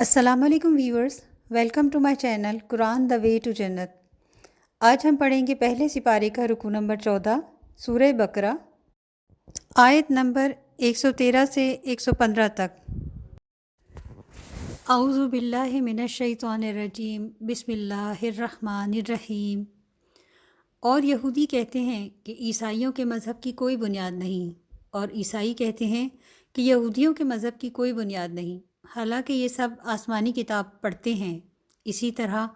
السلام علیکم viewers, welcome to my channel Quran the way to Jannat. آج ہم پڑھیں گے پہلے سپارے کا رکوع نمبر 14 سورہ بقرہ، آیت نمبر 113 سے 115 تک۔ اعوذ باللہ من الشیطان الرجیم، بسم اللہ الرحمن الرحیم۔ اور یہودی کہتے ہیں کہ عیسائیوں کے مذہب کی کوئی بنیاد نہیں، اور عیسائی کہتے ہیں کہ یہودیوں کے مذہب کی کوئی بنیاد نہیں، حالانکہ یہ سب آسمانی کتاب پڑھتے ہیں۔ اسی طرح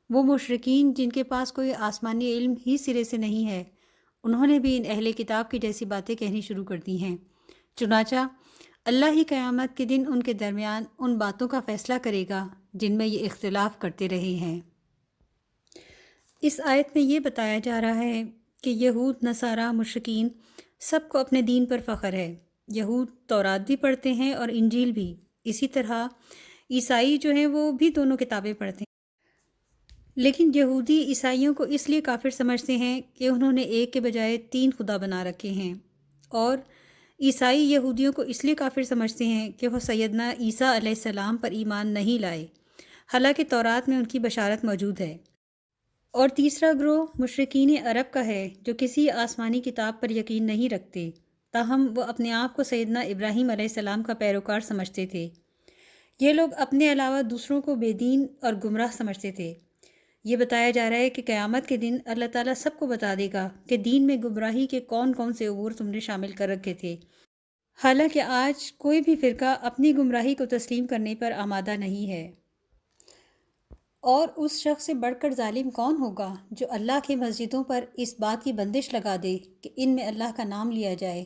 وہ مشرکین جن کے پاس کوئی آسمانی علم ہی سرے سے نہیں ہے، انہوں نے بھی ان اہل کتاب کی جیسی باتیں کہنی شروع کر دی ہیں۔ چنانچہ اللہ ہی قیامت کے دن ان کے درمیان ان باتوں کا فیصلہ کرے گا جن میں یہ اختلاف کرتے رہے ہیں۔ اس آیت میں یہ بتایا جا رہا ہے کہ یہود، نصارہ، مشرکین سب کو اپنے دین پر فخر ہے۔ یہود تورات بھی پڑھتے ہیں اور انجیل بھی، اسی طرح عیسائی جو ہیں وہ بھی دونوں کتابیں پڑھتے ہیں۔ لیکن یہودی عیسائیوں کو اس لیے کافر سمجھتے ہیں کہ انہوں نے ایک کے بجائے 3 خدا بنا رکھے ہیں، اور عیسائی یہودیوں کو اس لیے کافر سمجھتے ہیں کہ وہ سیدنا عیسیٰ علیہ السلام پر ایمان نہیں لائے، حالانکہ تورات میں ان کی بشارت موجود ہے۔ اور تیسرا گروہ مشرکین عرب کا ہے جو کسی آسمانی کتاب پر یقین نہیں رکھتے، تاہم وہ اپنے آپ کو سیدنا ابراہیم علیہ السلام کا پیروکار سمجھتے تھے۔ یہ لوگ اپنے علاوہ دوسروں کو بے دین اور گمراہ سمجھتے تھے۔ یہ بتایا جا رہا ہے کہ قیامت کے دن اللہ تعالیٰ سب کو بتا دے گا کہ دین میں گمراہی کے کون کون سے امور تم نے شامل کر رکھے تھے، حالانکہ آج کوئی بھی فرقہ اپنی گمراہی کو تسلیم کرنے پر آمادہ نہیں ہے۔ اور اس شخص سے بڑھ کر ظالم کون ہوگا جو اللہ کی مسجدوں پر اس بات کی بندش لگا دے کہ ان میں اللہ کا نام لیا جائے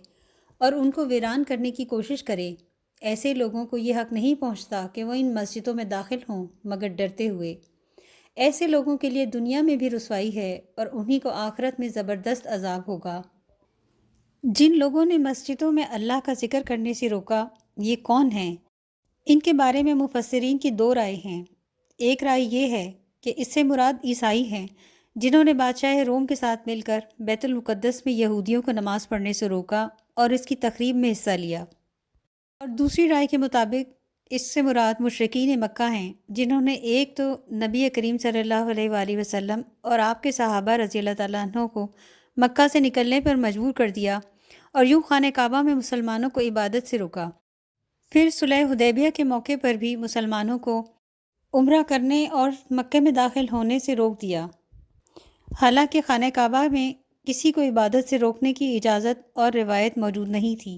اور ان کو ویران کرنے کی کوشش کرے۔ ایسے لوگوں کو یہ حق نہیں پہنچتا کہ وہ ان مسجدوں میں داخل ہوں مگر ڈرتے ہوئے۔ ایسے لوگوں کے لیے دنیا میں بھی رسوائی ہے اور انہی کو آخرت میں زبردست عذاب ہوگا۔ جن لوگوں نے مسجدوں میں اللہ کا ذکر کرنے سے روکا، یہ کون ہیں؟ ان کے بارے میں مفسرین کی 2 رائے ہیں۔ ایک رائے یہ ہے کہ اس سے مراد عیسائی ہیں جنہوں نے بادشاہ روم کے ساتھ مل کر بیت المقدس میں یہودیوں کو نماز پڑھنے سے روکا اور اس کی تخریب میں حصہ لیا۔ اور دوسری رائے کے مطابق اس سے مراد مشرکین مکہ ہیں جنہوں نے ایک تو نبی کریم صلی اللہ علیہ وآلہ وسلم اور آپ کے صحابہ رضی اللہ تعالیٰ عنہ کو مکہ سے نکلنے پر مجبور کر دیا اور یوں خانہ کعبہ میں مسلمانوں کو عبادت سے روکا۔ پھر صلح حدیبیہ کے موقع پر بھی مسلمانوں کو عمرہ کرنے اور مکہ میں داخل ہونے سے روک دیا، حالانکہ خانہ کعبہ میں کسی کو عبادت سے روکنے کی اجازت اور روایت موجود نہیں تھی۔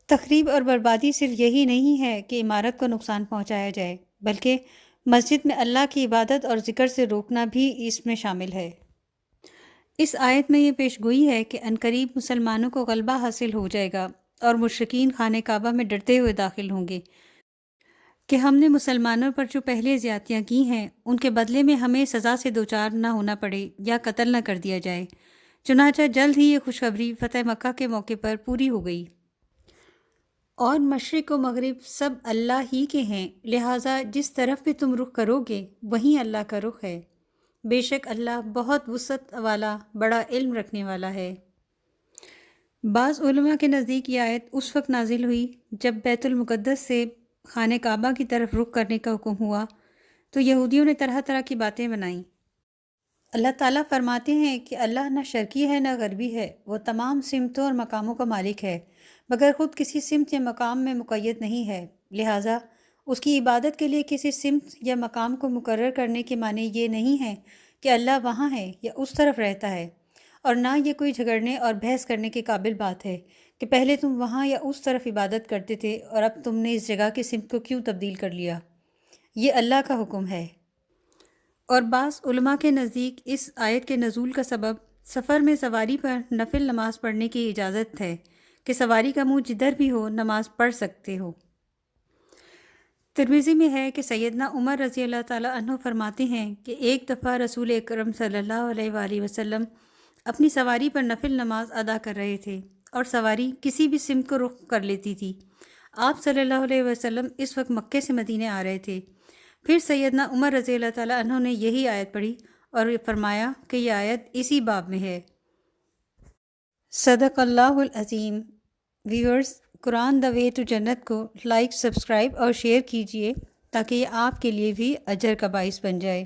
تخریب اور بربادی صرف یہی نہیں ہے کہ عمارت کو نقصان پہنچایا جائے، بلکہ مسجد میں اللہ کی عبادت اور ذکر سے روکنا بھی اس میں شامل ہے۔ اس آیت میں یہ پیش گوئی ہے کہ عنقریب مسلمانوں کو غلبہ حاصل ہو جائے گا اور مشرکین خانہ کعبہ میں ڈرتے ہوئے داخل ہوں گے کہ ہم نے مسلمانوں پر جو پہلے زیادتیاں کی ہیں ان کے بدلے میں ہمیں سزا سے دوچار نہ ہونا پڑے یا قتل نہ کر دیا جائے۔ چنانچہ جلد ہی یہ خوشخبری فتح مکہ کے موقع پر پوری ہو گئی۔ اور مشرق و مغرب سب اللہ ہی کے ہیں، لہٰذا جس طرف بھی تم رخ کرو گے وہیں اللہ کا رخ ہے۔ بے شک اللہ بہت وسعت والا، بڑا علم رکھنے والا ہے۔ بعض علماء کے نزدیک یہ آیت اس وقت نازل ہوئی جب بیت المقدس سے خانہ کعبہ کی طرف رخ کرنے کا حکم ہوا تو یہودیوں نے طرح طرح کی باتیں بنائیں۔ اللہ تعالیٰ فرماتے ہیں کہ اللہ نہ شرقی ہے نہ غربی ہے، وہ تمام سمتوں اور مقاموں کا مالک ہے، مگر خود کسی سمت یا مقام میں مقید نہیں ہے، لہٰذا اس کی عبادت کے لیے کسی سمت یا مقام کو مقرر کرنے کے معنی یہ نہیں ہے کہ اللہ وہاں ہے یا اس طرف رہتا ہے، اور نہ یہ کوئی جھگڑنے اور بحث کرنے کے قابل بات ہے کہ پہلے تم وہاں یا اس طرف عبادت کرتے تھے اور اب تم نے اس جگہ کی سمت کو کیوں تبدیل کر لیا۔ یہ اللہ کا حکم ہے۔ اور بعض علماء کے نزدیک اس آیت کے نزول کا سبب سفر میں سواری پر نفل نماز پڑھنے کی اجازت ہے کہ سواری کا منہ جدھر بھی ہو نماز پڑھ سکتے ہو۔ ترمذی میں ہے کہ سیدنا عمر رضی اللہ تعالیٰ عنہ فرماتے ہیں کہ ایک دفعہ رسول اکرم صلی اللہ علیہ وآلہ وسلم اپنی سواری پر نفل نماز ادا کر رہے تھے اور سواری کسی بھی سمت کو رخ کر لیتی تھی۔ آپ صلی اللہ علیہ وسلم اس وقت مکے سے مدینے آ رہے تھے۔ پھر سیدنا عمر رضی اللہ تعالیٰ عنہ نے یہی آیت پڑھی اور فرمایا کہ یہ آیت اسی باب میں ہے۔ صدق اللہ العظیم۔ Viewers, Quran the way to جنت کو لائک، سبسکرائب اور شیئر کیجیے۔ تاکہ یہ آپ کے لیے بھی اجر کا باعث بن جائے۔